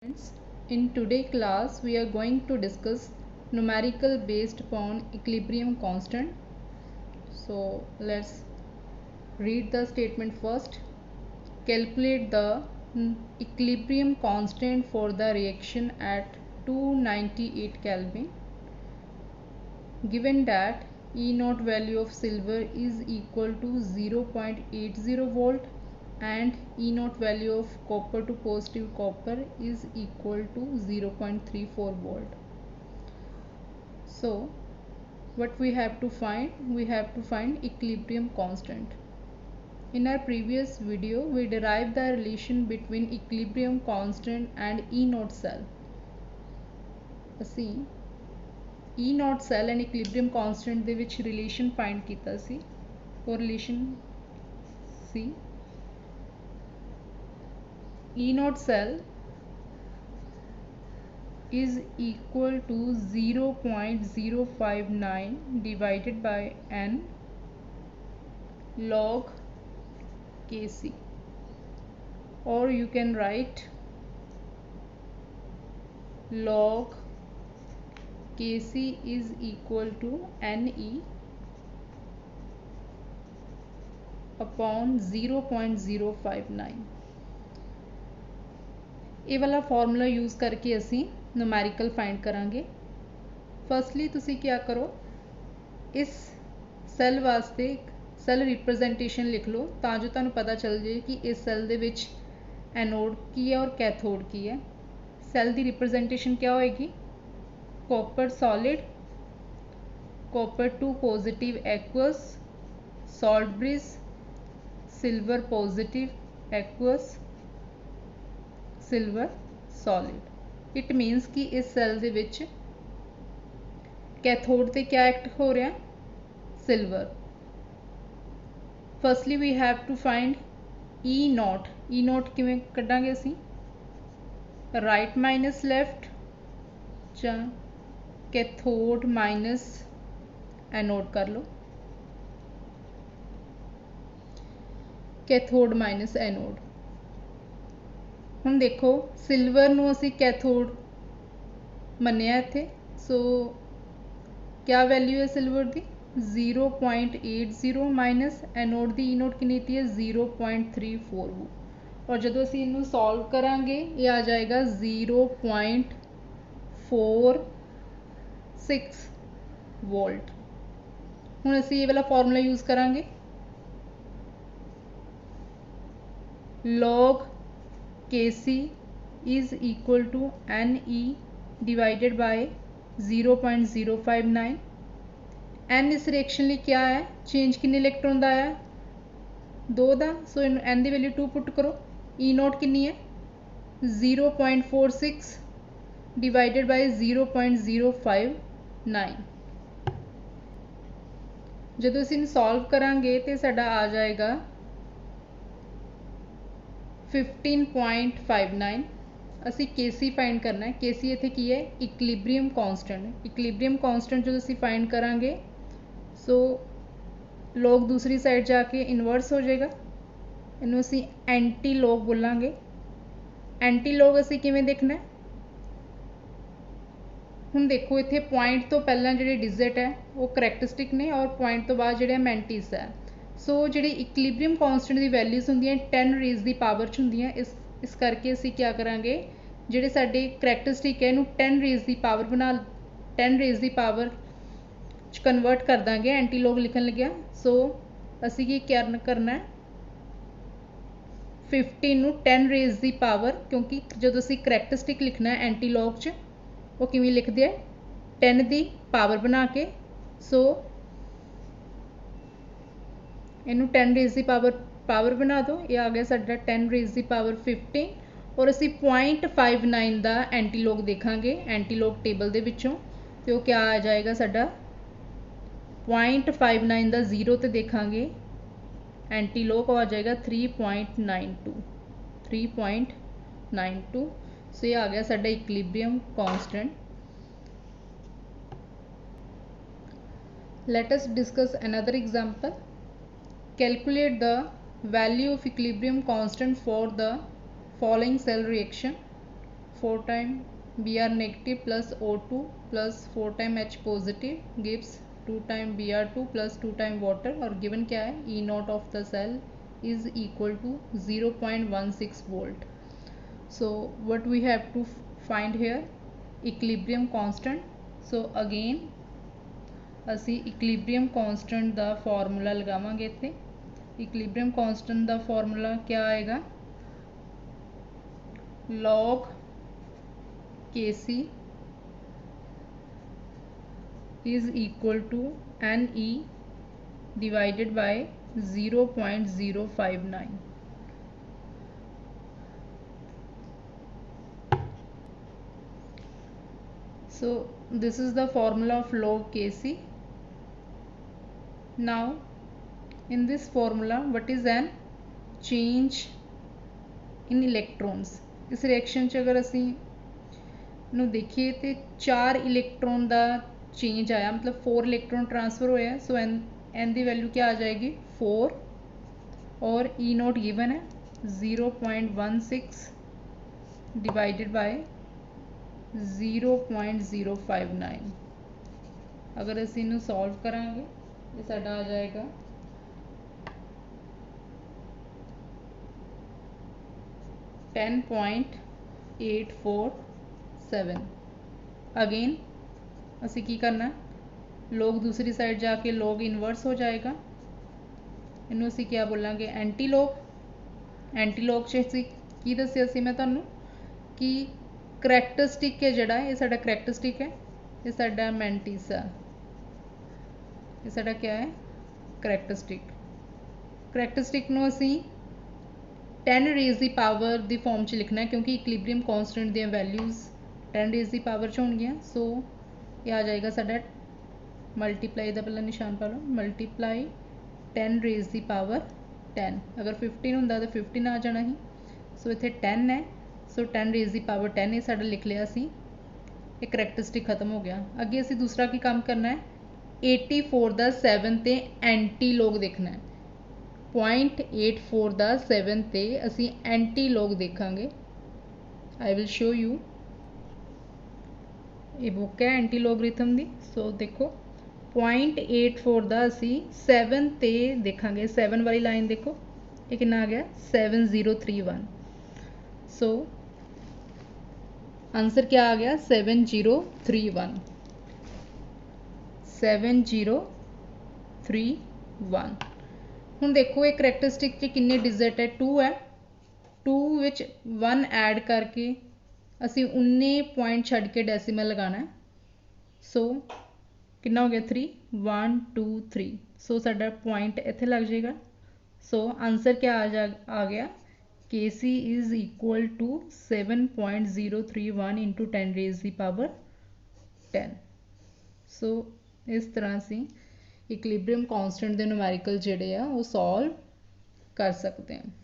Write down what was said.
Friends, in today's class we are going to discuss numerical based upon equilibrium constant. So let's read the statement first. Calculate the equilibrium constant for the reaction at 298 Kelvin. Given that E naught value of silver is equal to 0.80 volt and E naught value of copper to positive copper is equal to 0.34 volt. So what we have to find? We have to find equilibrium constant. In our previous video we derived the relation between equilibrium constant and E naught cell. ਅਸੀਂ E naught cell and equilibrium constant ਦੇ ਵਿੱਚ relation find ਕੀਤਾ ਸੀ। ਉਹ relation C E naught cell is equal to 0.059 divided by n log Kc, or you can write log Kc is equal to Ne upon 0.059। ਇਹ ਵਾਲਾ formula use करके ਅਸੀਂ numerical find करांगे। Firstly तुसी क्या करो, इस सैल वास्ते सैल रिप्रजेंटेशन लिख लो ਤਾਂ जो ਤੁਹਾਨੂੰ पता चल जाए कि इस सैल ਦੇ ਵਿੱਚ एनोड की है और कैथोड की है। सैल की रिप्रजेंटेशन क्या होएगी? Copper solid, copper two positive aqueous, salt bridge, silver positive aqueous, silver solid. It मीनस कि इस सैल दे विच कैथोड ते क्या एक्ट हो रहा? Silver. Firstly we have to find E naught. E naught किवें कड्डांगे असीं? राइट माइनस लैफ्ट जां कैथोड माइनस एनोड कर लो। Cathode minus anode. हुण देखो सिल्वर नूं असीं कैथोड मन्निया इत्थे, सो क्या वैल्यू है सिल्वर दी? 0.80 माइनस एनोड दी ई नोट कितनी थी है? 0.34। और जदों असीं इनू सॉल्व करांगे ये आ जाएगा 0.46 वोल्ट। हुण असीं ये वाला फॉर्मूला यूज़ करांगे, log Kc is equal to Ne divided by 0.059। n इस रिएक्शन लिए क्या है? चेंज किन्ने इलेक्ट्रॉन का है? 2 का। सो n की वैल्यू 2 पुट करो। ई नोट कितनी है? 0.46 डिवाइडेड बाय 0.059। जदों असीं सॉल्व करांगे तो साडा आ जाएगा 15.59। असी Kc फाइंड करना है। Kc इत्थे की है? Equilibrium constant. इक्विलिब्रियम कॉन्स्टेंट जो असी फाइंड करांगे सो लॉग दूसरी साइड जाके इनवर्स हो जाएगा। इनू असी एंटी लॉग बोलांगे। एंटी लॉग असी किवें देखना है? हुण देखो इत्थे पॉइंट तो पहला जिहड़े डिजिट है वो करैक्टरिस्टिक ने और पॉइंट तो बाद जिहड़े मैंटिस है। सो जिहड़ी इक्विलिब्रियम कॉन्स्टेंट की वैल्यूज होंदियां 10 रेज़ की पावर च होंदियां। इस करके असी क्या करांगे, जिहड़े साडे करैक्टरिस्टिक है इनू 10 रेज़ की पावर बना 10 रेज़ की पावर च कन्वर्ट कर देंगे एंटी लॉग लिखन लग्या। सो असी की करना है 15 नू 10 रेज़ की पावर, क्योंकि जो असी करैक्टरिस्टिक लिखना है एंटी लॉग च वो किवें लिखदे हैं? 10 की पावर बना के। सो इनू 10 रेज़ की पावर बना दो। ये आ गया साडा 10 रेज़ की पावर 15। और असी 0.59 का एंटी लॉग देखांगे एंटी लॉग टेबल दे विचों, तो क्या आ जाएगा साडा 0.59 का जीरो तो देखांगे एंटी लॉग आ जाएगा 3.92। 3.92। सो ये आ गया साडा equilibrium constant. Let us discuss another example. Calculate the value of equilibrium constant for the following cell reaction 4 time Br negative plus O2 plus 4 time H positive gives 2 time Br2 plus 2 time water, और given क्या है E naught of the cell is equal to 0.16 volt. So what we have to find here? Equilibrium constant. So again ਅਸੀਂ ਇਕਲਿਬਰੀਅਮ constant ਦਾ formula ਲਗਾਵਾਂਗੇ ਇੱਥੇ। ਇਕਲਿਬਰੀਅਮ constant ਦਾ formula क्या आएगा? log Kc is equal to Ne divided by 0.059. So this is the formula of log Kc. Now in this formula what is an change in electrons? इस reaction च अगर असी ਨੂੰ देखिए तो 4 इलेक्ट्रॉन का चेंज आया, मतलब 4 इलेक्ट्रॉन ट्रांसफर होया। सो एन की वैल्यू क्या आ जाएगी? 4, और ई नोट गिवन है 0.16 डिवाइडेड बाय 0.059। अगर असी इनू सॉल्व करांगे तो साडा आ जाएगा 10.847। अगेन असी की करना है, लोग दूसरी साइड जाके लोग इनवर्स हो जाएगा। इनू असी क्या बोलांगे? एंटी लोग। एंटी लोग च असी की दस्सिया सी मैं तुहानू कि करैक्टरिस्टिक है जिहड़ा ये साडा करैक्टरिस्टिक है, ये साडा मैंटिस है, ये साडा क्या है? करैक्टरिस्टिक। करैक्टरिस्टिक नू असी 10 रेज़ दी पावर दी फॉर्म च लिखना है, क्योंकि इक्विलिब्रियम कांस्टेंट दी वैल्यूज़ 10 रेज़ दी पावर च होणगियां। सो ये आ जाएगा साडा मल्टीप्लाई दा पहला निशान पा लो, मल्टीप्लाई 10 रेज़ दी पावर 10। अगर 15 हुंदा तो 15 आ जाना ही। सो इत्थे 10 है, सो 10 रेज़ दी पावर 10 ये साडा लिख लिया असी। ये करैक्टरिस्टिक खत्म हो गया। अगे असी दूसरा की काम करना है, 84 दा 7 ते एंटी लोग देखना है। 0.84 दा 7 ते असी एंटी लोग देखांगे। I will show you. ये बुक है एंटी लोगरिथम दी। सो देखो 0.84 दा असी 7 ते देखांगे। 7 वाली लाइन देखो, ये कितना आ गया? 7031। सो आंसर क्या आ गया? 7031। 7031। हुण देखो ये करैक्टरिस्टिक च किन्ने डिजिट है? 2 है। 2 विच 1 ऐड करके असी उन्ने पॉइंट छड्ड के डेसीमल लगाना है। सो कितना हो गया? 3 1 2 3। सो साडा पॉइंट इत्थे लग जाएगा। सो आंसर क्या आ गया? Kc is equal to 7.031 into 10 raise दी पावर 10। सो इस तरह से इक्विलिब्रियम कांस्टेंट के न्यूमेरिकल जिहड़े आ वो सॉल्व कर सकते हैं।